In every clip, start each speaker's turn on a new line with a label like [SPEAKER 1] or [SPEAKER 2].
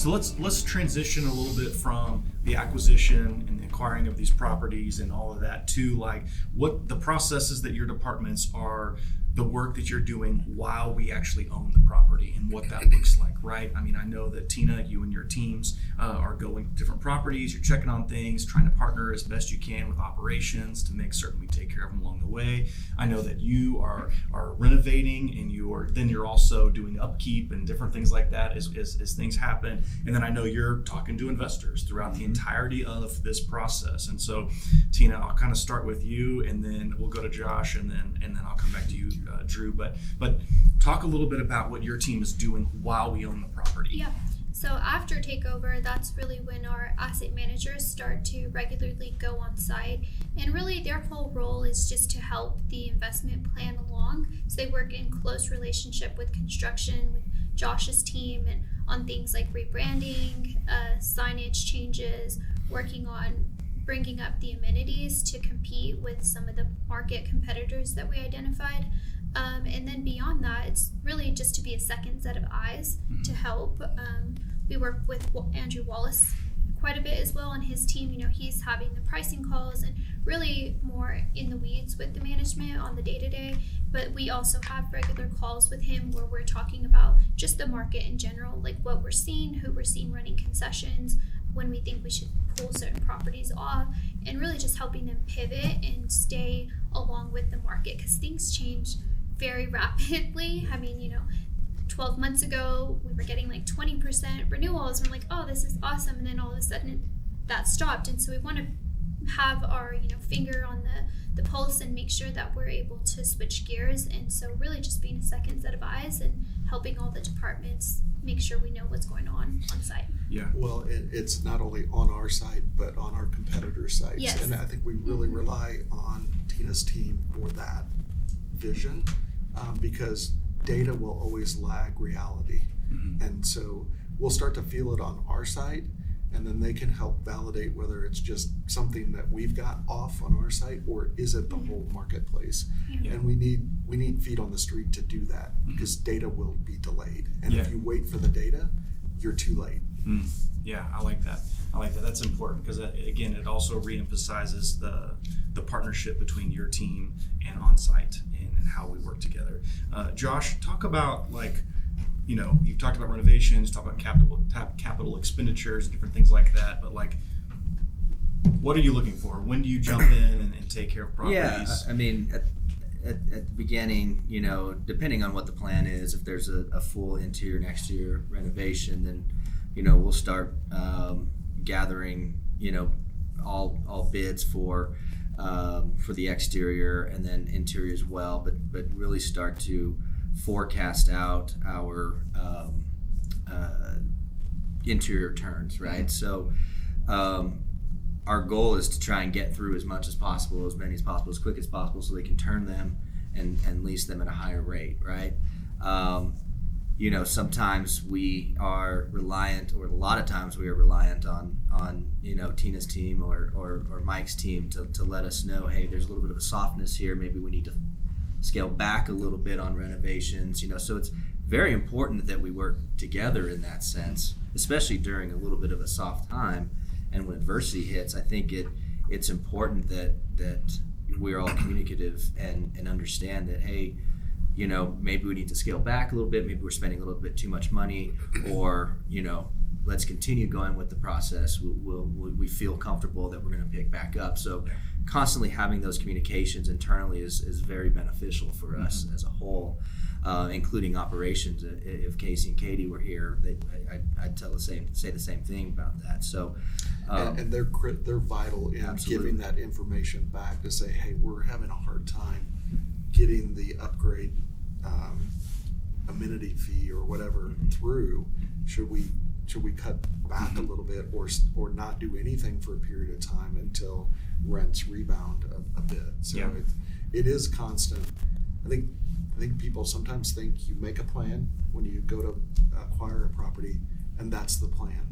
[SPEAKER 1] So let's transition a little bit from the acquisition and the acquiring of these properties and all of that to like what the processes that your departments are, the work that you're doing while we actually own the property and what that looks like, right? I mean, I know that Tina, you and your teams are going to different properties, you're checking on things, trying to partner as best you can with operations to make certain we take care of them along the way. I know that you are renovating and you're also doing upkeep and different things like that as things happen. And then I know you're talking to investors throughout the entirety of this process. And so, Tina, I'll kind of start with you, and then we'll go to Josh, and then I'll come back to you, Drew. But talk a little bit about what your team is doing while we own the property.
[SPEAKER 2] Yeah. So after takeover, that's really when our asset managers start to regularly go on site. And really their whole role is just to help the investment plan along. So they work in close relationship with construction, with Josh's team, and on things like rebranding, signage changes, working on bringing up the amenities to compete with some of the market competitors that we identified. And then beyond that, it's really just to be a second set of eyes to help. We work with Andrew Wallace quite a bit as well on his team. You know, he's having the pricing calls and really more in the weeds with the management on the day-to-day. But we also have regular calls with him where we're talking about just the market in general, like what we're seeing, who we're seeing running concessions, when we think we should pull certain properties off, and really just helping them pivot and stay along with the market, because things change very rapidly. I mean, 12 months ago, we were getting like 20% renewals. We're like, oh, this is awesome. And then all of a sudden that stopped. And so we want to have our, finger on the pulse and make sure that we're able to switch gears. And so really just being a second set of eyes and helping all the departments make sure we know what's going on site.
[SPEAKER 1] Yeah.
[SPEAKER 3] Well, it's not only on our site, but on our competitors' sites.
[SPEAKER 2] Yes.
[SPEAKER 3] And I think we really rely on Tina's team for that vision, because data will always lag reality. And so we'll start to feel it on our site, and then they can help validate whether it's just something that we've got off on our site or is it the whole marketplace.
[SPEAKER 2] Yeah.
[SPEAKER 3] And we need feet on the street to do that, because data will be delayed. And if you wait for the data, you're too late.
[SPEAKER 1] Yeah, I like that. That's important, because again, it also reemphasizes the partnership between your team and on-site and how we work together. Josh, talk about you've talked about renovations, talk about capital expenditures and different things like that, but what are you looking for? When do you jump in and take care of properties?
[SPEAKER 4] Yeah, I mean, at the beginning, depending on what the plan is, if there's a full interior and exterior renovation, then, we'll start gathering, all bids for the exterior and then interior as well, but really start to forecast out our interior turns, right? So our goal is to try and get through as much as possible, as many as possible, as quick as possible, so they can turn them and lease them at a higher rate, right? Sometimes we are reliant, or a lot of times we are reliant on Tina's team or Mike's team to let us know, hey, there's a little bit of a softness here, maybe we need to scale back a little bit on renovations, so it's very important that we work together in that sense, especially during a little bit of a soft time. And when adversity hits, I think it's important that we're all communicative and understand that, hey, maybe we need to scale back a little bit, maybe we're spending a little bit too much money, or, let's continue going with the process. We feel comfortable that we're going to pick back up. So constantly having those communications internally is very beneficial for us as a whole, including operations. If Casey and Katie were here, I'd say the same thing about that. So,
[SPEAKER 3] and they're vital in
[SPEAKER 4] absolutely.
[SPEAKER 3] giving that information back to say, hey, we're having a hard time getting the upgrade amenity fee or whatever through. Should we cut back a little bit, or not do anything for a period of time until rents rebound a bit? So it is constant. I think people sometimes think you make a plan when you go to acquire a property, and that's the plan.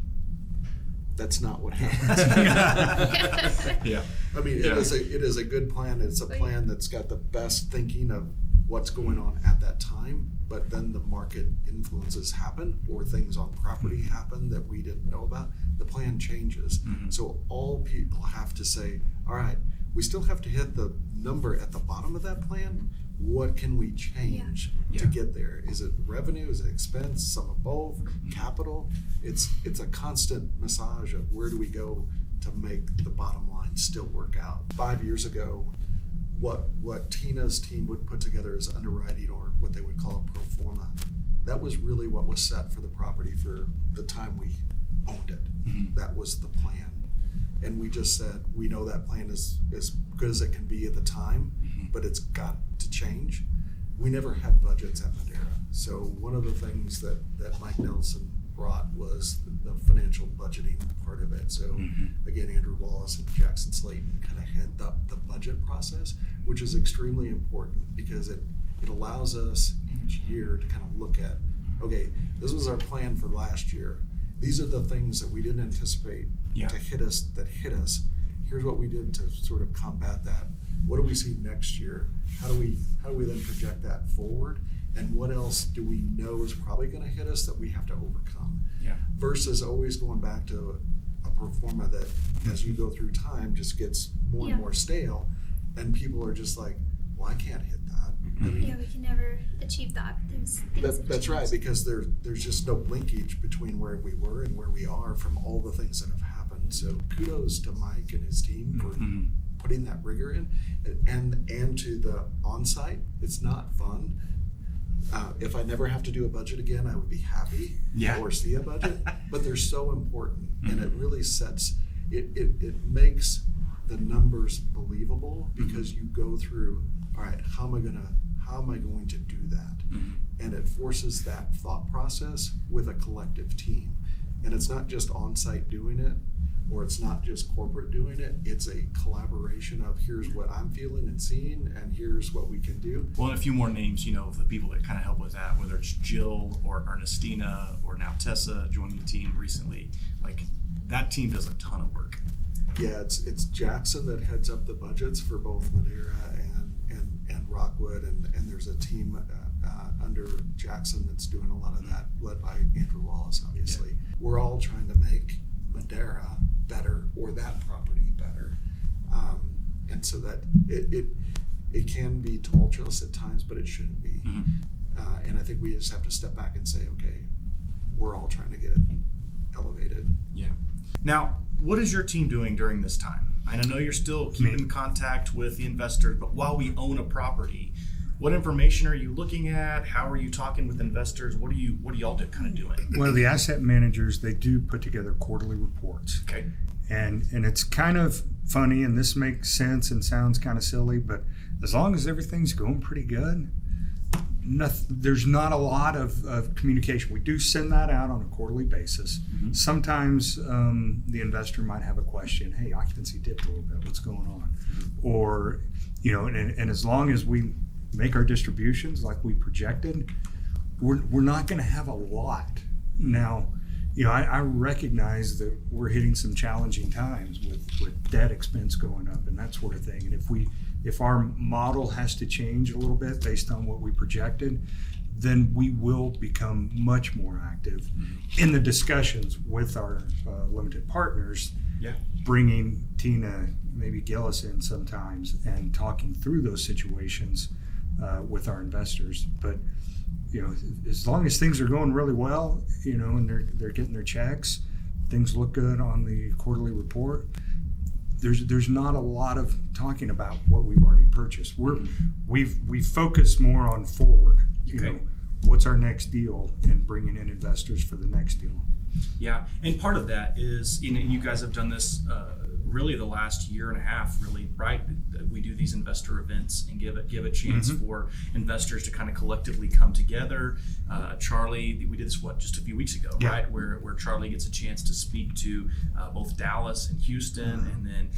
[SPEAKER 3] That's not what happens.
[SPEAKER 1] Yeah.
[SPEAKER 3] I mean, it is a good plan. It's a plan that's got the best thinking of what's going on at that time, but then the market influences happen or things on property happen that we didn't know about, the plan changes. So all people have to say, all right, we still have to hit the number at the bottom of that plan. What can we change to get there? Is it revenue? Is it expense? Some of both? Capital? It's a constant massage of where do we go to make the bottom line still work out. 5 years ago, what Tina's team would put together as underwriting, or what they would call a pro forma, that was really what was set for the property for the time we owned it. That was the plan. And we just said, we know that plan is as good as it can be at the time, but it's got to change. We never had budgets at Madera. So one of the things that Mike Nelson brought was the financial budgeting part of it. So again, Andrew Wallace and Jackson Slayton kind of head up the budget process, which is extremely important because it allows us each year to kind of look at, okay, this was our plan for last year. These are the things that we didn't anticipate to hit us that hit us. Here's what we did to sort of combat that. What do we see next year? How do we then project that forward? And what else do we know is probably going to hit us that we have to overcome? Versus always going back to a pro forma that, as you go through time, just gets more and more stale, and people are just like, well, I can't hit that. I mean,
[SPEAKER 2] we can never achieve that.
[SPEAKER 3] That's right, because there's just no linkage between where we were and where we are from all the things that have happened. So kudos to Mike and his team for putting that rigor in, and to the on-site. It's not fun. If I never have to do a budget again, I would be happy or see a budget, but they're so important, and it really sets, it makes the numbers believable because you go through, all right, how am I going to do that? And it forces that thought process with a collective team. And it's not just on-site doing it, or it's not just corporate doing it. It's a collaboration of here's what I'm feeling and seeing, and here's what we can do.
[SPEAKER 1] Well, and a few more names, of the people that kind of help with that, whether it's Jill or Ernestina or now Tessa joining the team recently. Like, that team does a ton of work.
[SPEAKER 3] Yeah, it's Jackson that heads up the budgets for both Madera and Rockwood, and there's a team under Jackson that's doing a lot of that, led by Andrew Wallace, obviously. We're all trying to make Madera better, or that property better, and so that it can be tumultuous at times, but it shouldn't be. And I think we just have to step back and say, okay, we're all trying to get it elevated.
[SPEAKER 1] Now, what is your team doing during this time? And I know you're still keeping contact with the investors, but while we own a property, what information are you looking at? How are you talking with investors? What are y'all kind of doing?
[SPEAKER 5] Well, the asset managers, they do put together quarterly reports.
[SPEAKER 1] Okay.
[SPEAKER 5] And it's kind of funny, and this makes sense and sounds kind of silly, but as long as everything's going pretty good, there's not a lot of communication. We do send that out on a quarterly basis. Sometimes the investor might have a question, hey, occupancy dipped a little bit, what's going on? Or, and as long as we make our distributions like we projected, we're not going to have a lot. Now, I recognize that we're hitting some challenging times with debt expense going up and that sort of thing. And if our model has to change a little bit based on what we projected, then we will become much more active in the discussions with our limited partners. Bringing Tina, maybe Gilles in sometimes, and talking through those situations with our investors. But as long as things are going really well, and they're getting their checks, things look good on the quarterly report, there's not a lot of talking about what we've already purchased. We focus more on forward. What's our next deal, and bringing in investors for the next deal.
[SPEAKER 1] Yeah, and part of that is, you guys have done this really the last year and a half, really, right? We do these investor events and give a chance for investors to kind of collectively come together. Charlie, we did this just a few weeks ago, right? Where Charlie gets a chance to speak to both Dallas and Houston, and then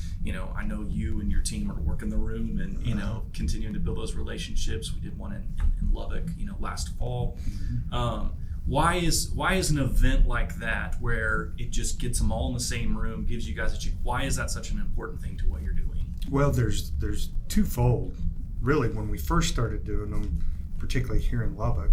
[SPEAKER 1] I know you and your team are working the room and continuing to build those relationships. We did one in Lubbock, last fall. Why is an event like that, where it just gets them all in the same room, gives you guys a chance, why is that such an important thing to what you're doing?
[SPEAKER 5] Well, there's twofold. really, when we first started doing them, particularly here in Lubbock,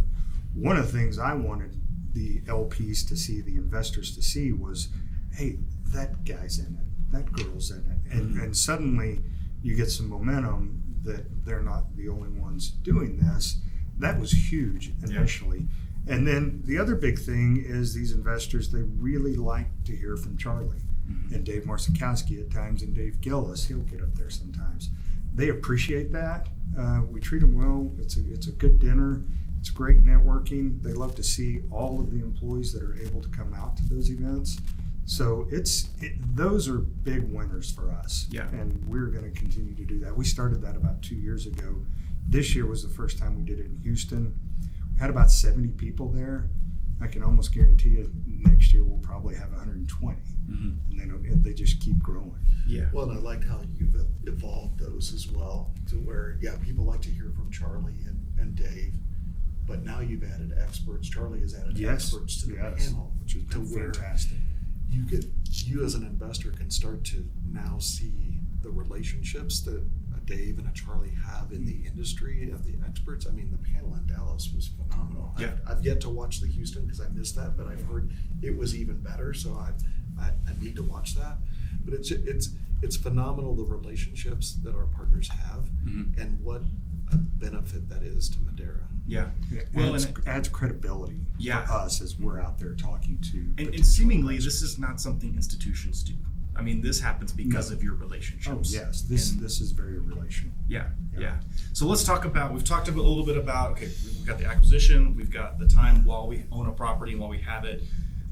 [SPEAKER 5] one of the things I wanted the LPs to see, the investors to see, was, hey, that guy's in it, that girl's in it. And suddenly you get some momentum that they're not the only ones doing this. That was huge initially. Yeah. And then the other big thing is these investors, they really like to hear from Charlie and Dave Marsikowski at times, and Dave Gilles, he'll get up there sometimes. They appreciate that. We treat them well. It's a good dinner. It's great networking. They love to see all of the employees that are able to come out to those events. So those are big winners for us.
[SPEAKER 1] Yeah.
[SPEAKER 5] And we're going to continue to do that. We started that about 2 years ago. This year was the first time we did it in Houston. We had about 70 people there. I can almost guarantee you next year we'll probably have 120. And they just keep growing.
[SPEAKER 1] Yeah.
[SPEAKER 3] Well, and I liked how you've evolved those as well, to where, people like to hear from Charlie and Dave, but now you've added experts. Charlie has added experts to the panel,
[SPEAKER 5] which has been fantastic.
[SPEAKER 3] You as an investor can start to now see the relationships that a Dave and a Charlie have in the industry of the experts. I mean, the panel in Dallas was phenomenal.
[SPEAKER 1] Yeah.
[SPEAKER 3] I've yet to watch the Houston because I missed that, but I've heard it was even better. So I need to watch that. But it's phenomenal, the relationships that our partners have and what a benefit that is to Madera.
[SPEAKER 1] Yeah.
[SPEAKER 5] Well, it adds credibility for us as we're out there talking to.
[SPEAKER 1] And seemingly, this is not something institutions do. I mean, this happens because of your relationships.
[SPEAKER 5] Oh, yes. This is very relational.
[SPEAKER 1] Yeah. So let's talk about, we've talked a little bit about, okay, we've got the acquisition, we've got the time while we own a property, while we have it.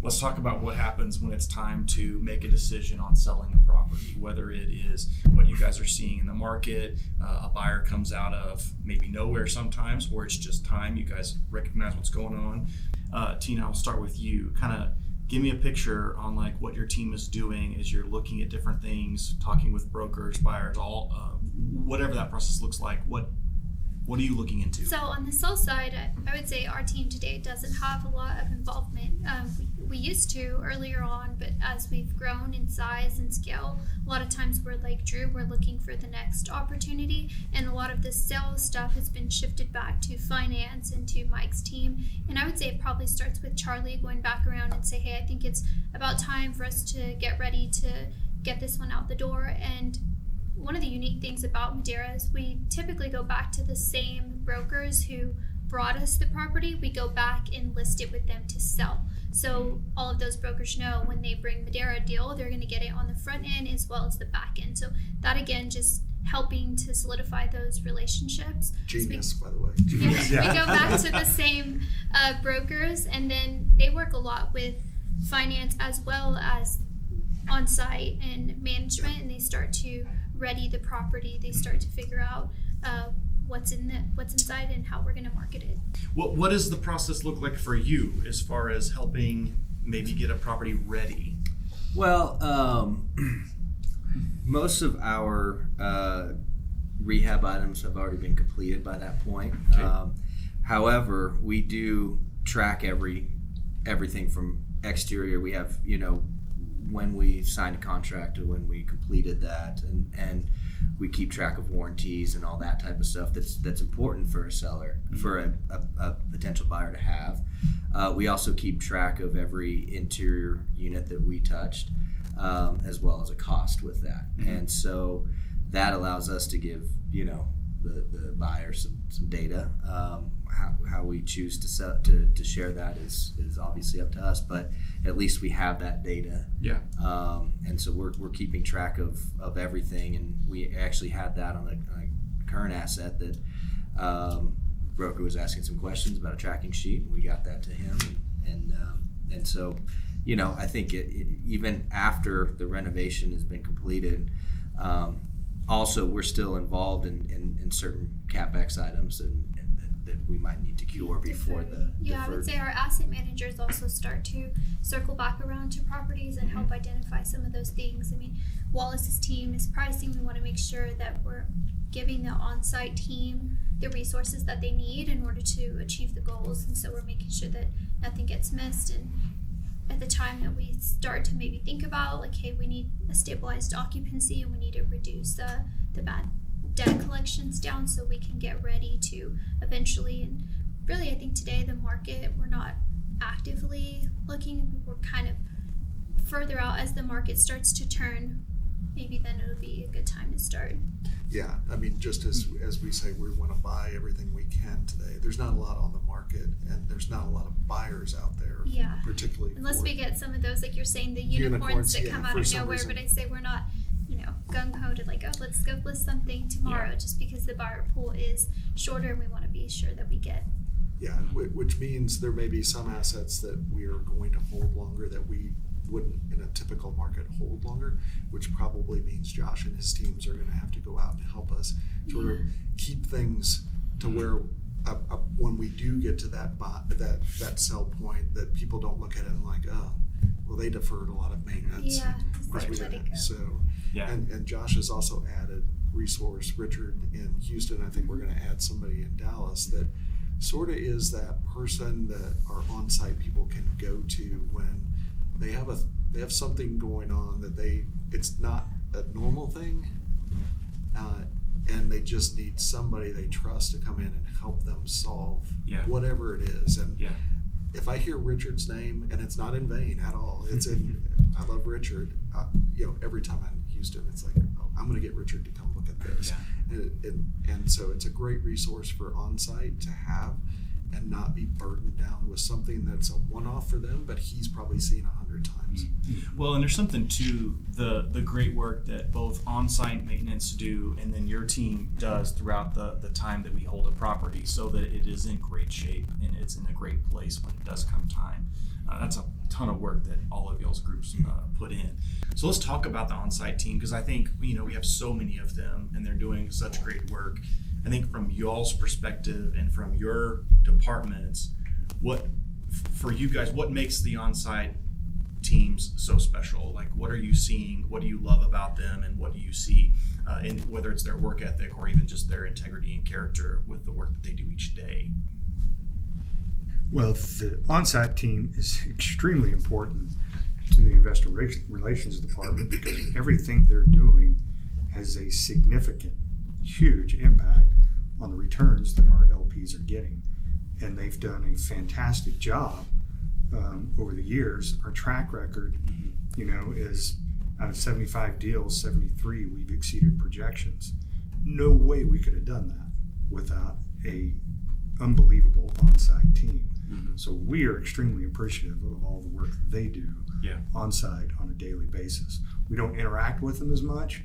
[SPEAKER 1] Let's talk about what happens when it's time to make a decision on selling a property, whether it is what you guys are seeing in the market, a buyer comes out of maybe nowhere sometimes, or it's just time, you guys recognize what's going on. Tina, I'll start with you. Kind of give me a picture on like what your team is doing as you're looking at different things, talking with brokers, buyers, all whatever that process looks like. What are you looking into?
[SPEAKER 2] So on the sell side, I would say our team today doesn't have a lot of involvement. We used to earlier on, but as we've grown in size and scale, a lot of times we're like Drew, we're looking for the next opportunity, and a lot of the sales stuff has been shifted back to finance and to Mike's team. And I would say it probably starts with Charlie going back around and say, hey, I think it's about time for us to get ready to get this one out the door. And one of the unique things about Madera is we typically go back to the same brokers who brought us the property. We go back and list it with them to sell. So all of those brokers know when they bring Madera a deal, they're going to get it on the front end as well as the back end. So that, again, just helping to solidify those relationships.
[SPEAKER 3] Genius, by the way.
[SPEAKER 2] We go back to the same brokers, and then they work a lot with finance as well as on-site and management, and they start to ready the property. They start to figure out what's inside and how we're going to market it.
[SPEAKER 1] What does the process look like for you as far as helping maybe get a property ready?
[SPEAKER 4] Well, most of our rehab items have already been completed by that point.
[SPEAKER 1] Okay.
[SPEAKER 4] However, we do track everything from exterior. We have, when we signed a contract or when we completed that, and we keep track of warranties and all that type of stuff that's important for a seller, for a potential buyer to have. We also keep track of every interior unit that we touched, as well as a cost with that. And so that allows us to give the buyer some data. How we choose to share that is obviously up to us, but at least we have that data.
[SPEAKER 1] Yeah.
[SPEAKER 4] And so we're keeping track of everything, and we actually had that on a current asset that broker was asking some questions about a tracking sheet, and we got that to him, and so I think even after the renovation has been completed, also we're still involved in certain CapEx items and that we might need to cure before the
[SPEAKER 2] I would say our asset managers also start to circle back around to properties and help identify some of those things. I mean, Wallace's team is pricing. We want to make sure that we're giving the on-site team the resources that they need in order to achieve the goals, and so we're making sure that nothing gets missed. And at the time that we start to maybe think about, like, hey, we need a stabilized occupancy and we need to reduce the bad debt collections down so we can get ready to eventually, and really I think today the market, we're not actively looking, we're kind of further out. As the market starts to turn, maybe then it'll be a good time to start.
[SPEAKER 3] Yeah, I mean, just as we say, we want to buy everything we can today. There's not a lot on the market, and there's not a lot of buyers out there.
[SPEAKER 2] Yeah.
[SPEAKER 3] Particularly
[SPEAKER 2] Unless we get some of those, like you're saying, the
[SPEAKER 3] Unicorns,
[SPEAKER 2] unicorns that
[SPEAKER 3] yeah,
[SPEAKER 2] come out
[SPEAKER 3] for
[SPEAKER 2] of
[SPEAKER 3] some
[SPEAKER 2] nowhere.
[SPEAKER 3] reason.
[SPEAKER 2] But I say we're not, gung ho to like, oh, let's go list something tomorrow, just because the buyer pool is shorter, and we want to be sure that we get.
[SPEAKER 3] Yeah, which means there may be some assets that we are going to hold longer that we wouldn't in a typical market hold longer, which probably means Josh and his teams are going to have to go out and help us sort of keep things to where when we do get to that sell point, that people don't look at it and like, oh, well, they deferred a lot of maintenance.
[SPEAKER 2] Yeah,
[SPEAKER 3] Because we
[SPEAKER 2] let it
[SPEAKER 3] didn't.
[SPEAKER 2] go.
[SPEAKER 3] So,
[SPEAKER 1] Yeah.
[SPEAKER 3] and Josh has also added resource, Richard in Houston. I think we're going to add somebody in Dallas that sort of is that person that our on-site people can go to when they have something going on that it's not a normal thing, and they just need somebody they trust to come in and help them solve whatever it is. And if I hear Richard's name, and it's not in vain at all, it's in. I love Richard. Every time I'm in Houston, it's like, oh, I'm going to get Richard to come look at this. And so it's a great resource for on-site to have, and not be burdened down with something that's a one-off for them, but he's probably seen 100 times.
[SPEAKER 1] Well, and there's something to the great work that both on-site maintenance do and then your team does throughout the time that we hold a property, so that it is in great shape and it's in a great place when it does come time. That's a ton of work that all of y'all's groups put in. So let's talk about the on-site team, because I think we have so many of them and they're doing such great work. I think from y'all's perspective and from your departments, for you guys, what makes the on-site teams so special? Like, what are you seeing? What do you love about them? And what do you see in whether it's their work ethic or even just their integrity and character with the work that they do each day?
[SPEAKER 5] Well, the on-site team is extremely important to the investor relations department, because everything they're doing has a significant, huge impact on the returns that our LPs are getting. And they've done a fantastic job over the years. Our track record, is out of 75 deals, 73 we've exceeded projections. No way we could have done that without a unbelievable on-site team. So we are extremely appreciative of all the work that they do on-site on a daily basis. We don't interact with them as much,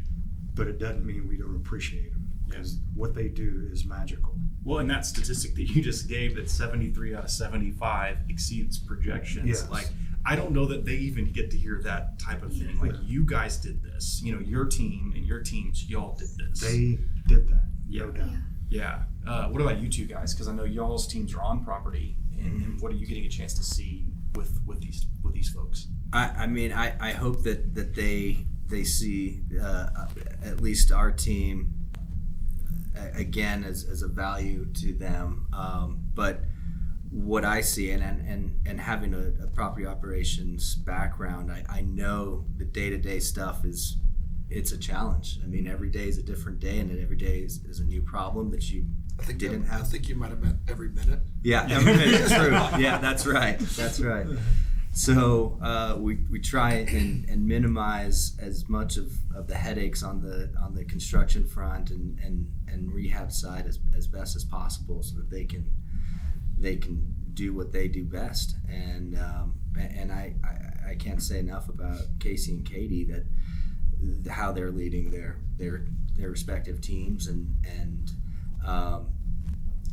[SPEAKER 5] but it doesn't mean we don't appreciate them, because what they do is magical.
[SPEAKER 1] Well, and that statistic that you just gave, that 73 out of 75 exceeds projections.
[SPEAKER 5] Yes.
[SPEAKER 1] Like, I don't know that they even get to hear that type of thing. Like, you guys did this. Your team and your teams, y'all did this.
[SPEAKER 5] They did that,
[SPEAKER 1] Yeah.
[SPEAKER 5] no doubt.
[SPEAKER 1] Yeah. What about you two guys? Because I know y'all's teams are on property, and what are you getting a chance to see with these folks?
[SPEAKER 4] I hope that they see at least our team again as a value to them. But what I see, and having a property operations background, I know the day-to-day stuff it's a challenge. I mean, every day is a different day, and every day is a new problem that you didn't have.
[SPEAKER 3] I think you might have meant every minute.
[SPEAKER 4] Yeah, every minute. True. Yeah, that's right. So we try and minimize as much of the headaches on the construction front and rehab side as best as possible, so that they can do what they do best. And I can't say enough about Casey and Katie, that how they're leading their respective teams, and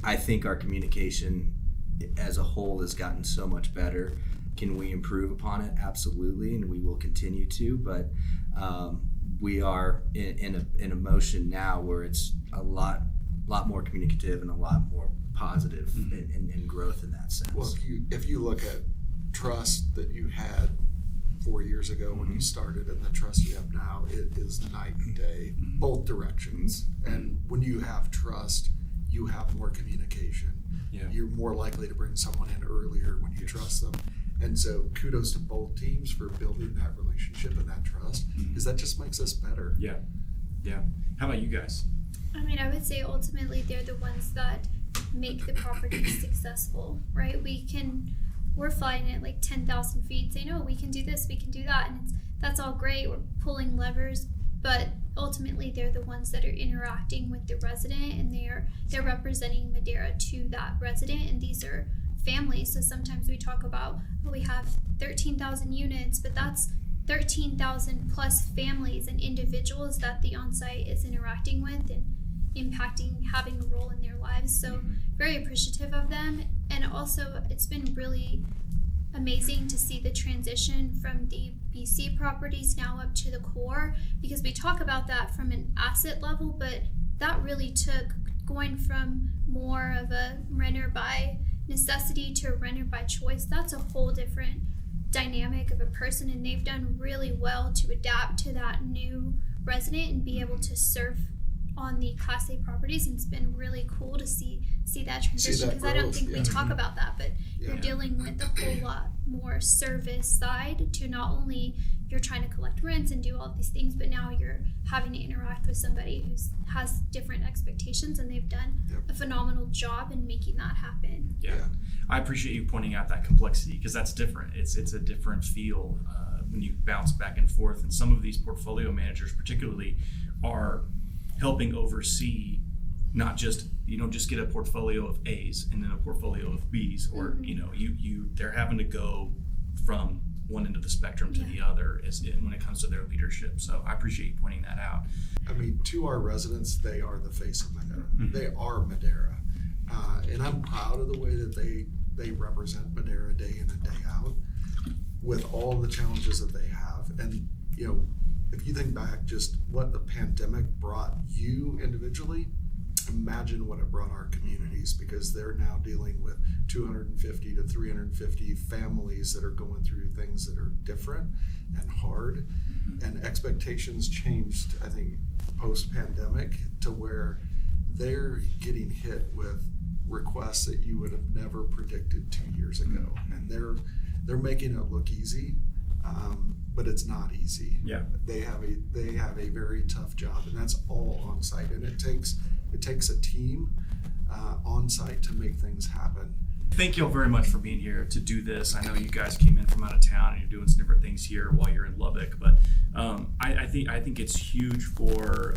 [SPEAKER 4] I think our communication as a whole has gotten so much better. Can we improve upon it? Absolutely, and we will continue to. But we are in a motion now where it's a lot more communicative and a lot more positive in growth in that sense.
[SPEAKER 3] Well, if you look at trust that you had 4 years ago when you started and the trust you have now, it is night and day, both directions. And when you have trust, you have more communication. You're more likely to bring someone in earlier when you trust them. And so kudos to both teams for building that relationship and that trust, because that just makes us better.
[SPEAKER 1] Yeah. How about you guys?
[SPEAKER 2] I mean, I would say ultimately they're the ones that make the property successful, right? We're flying at like 10,000 feet saying, oh, we can do this, we can do that. And that's all great. We're pulling levers, but ultimately they're the ones that are interacting with the resident, and they're representing Madera to that resident. And these are families. So sometimes we talk about, oh, we have 13,000 units, but that's 13,000 plus families and individuals that the on-site is interacting with and impacting, having a role in their lives. So very appreciative of them. And also it's been really amazing to see the transition from the BC properties now up to the core, because we talk about that from an asset level, but that really took going from more of a renter by necessity to a renter by choice. That's a whole different dynamic of a person, and they've done really well to adapt to that new resident and be able to serve on the Class A properties. And it's been really cool to see that transition, because I don't think we talk about that, but you're dealing with a whole lot more service side to not only you're trying to collect rents and do all these things, but now you're having to interact with somebody who has different expectations, and they've done a phenomenal job in making that happen.
[SPEAKER 1] Yeah. I appreciate you pointing out that complexity, because that's different. It's a different feel when you bounce back and forth. And some of these portfolio managers particularly are helping oversee, not just, you don't just get a portfolio of A's and then a portfolio of B's, or they're having to go from one end of the spectrum to the other when it comes to their leadership. So I appreciate you pointing that out.
[SPEAKER 3] I mean, to our residents, they are the face of Madera. They are Madera. And I'm proud of the way that they represent Madera day in and day out with all the challenges that they have. And, if you think back just what the pandemic brought you individually, imagine what it brought our communities, because they're now dealing with 250 to 350 families that are going through things that are different and hard. And expectations changed, I think, post-pandemic, to where they're getting hit with requests that you would have never predicted 2 years ago. And they're making it look easy, but it's not easy.
[SPEAKER 1] Yeah.
[SPEAKER 3] They have a very tough job, and that's all on site. And it takes a team on site to make things happen.
[SPEAKER 1] Thank you all very much for being here to do this. I know you guys came in from out of town and you're doing some different things here while you're in Lubbock, but I think it's huge for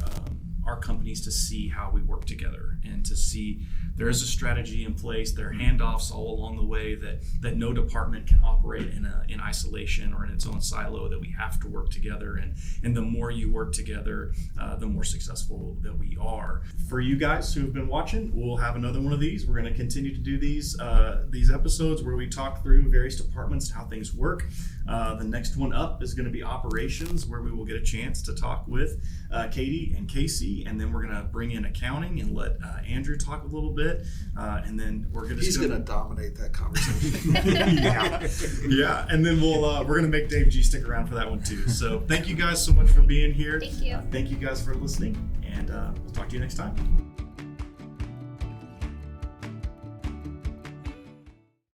[SPEAKER 1] our companies to see how we work together, and to see there is a strategy in place. There are handoffs all along the way that no department can operate in isolation or in its own silo, that we have to work together. And the more you work together, the more successful that we are. For you guys who have been watching, we'll have another one of these. We're going to continue to do these episodes where we talk through various departments, how things work. The next one up is going to be operations, where we will get a chance to talk with Katie and Casey, and then we're going to bring in accounting and let Andrew talk a little bit, and then we're going to.
[SPEAKER 3] He's going to dominate that conversation.
[SPEAKER 1] yeah, and then we're going to make Dave G stick around for that one too. So thank you guys so much for being here.
[SPEAKER 2] Thank you.
[SPEAKER 1] Thank you guys for listening, and we'll talk to you next time.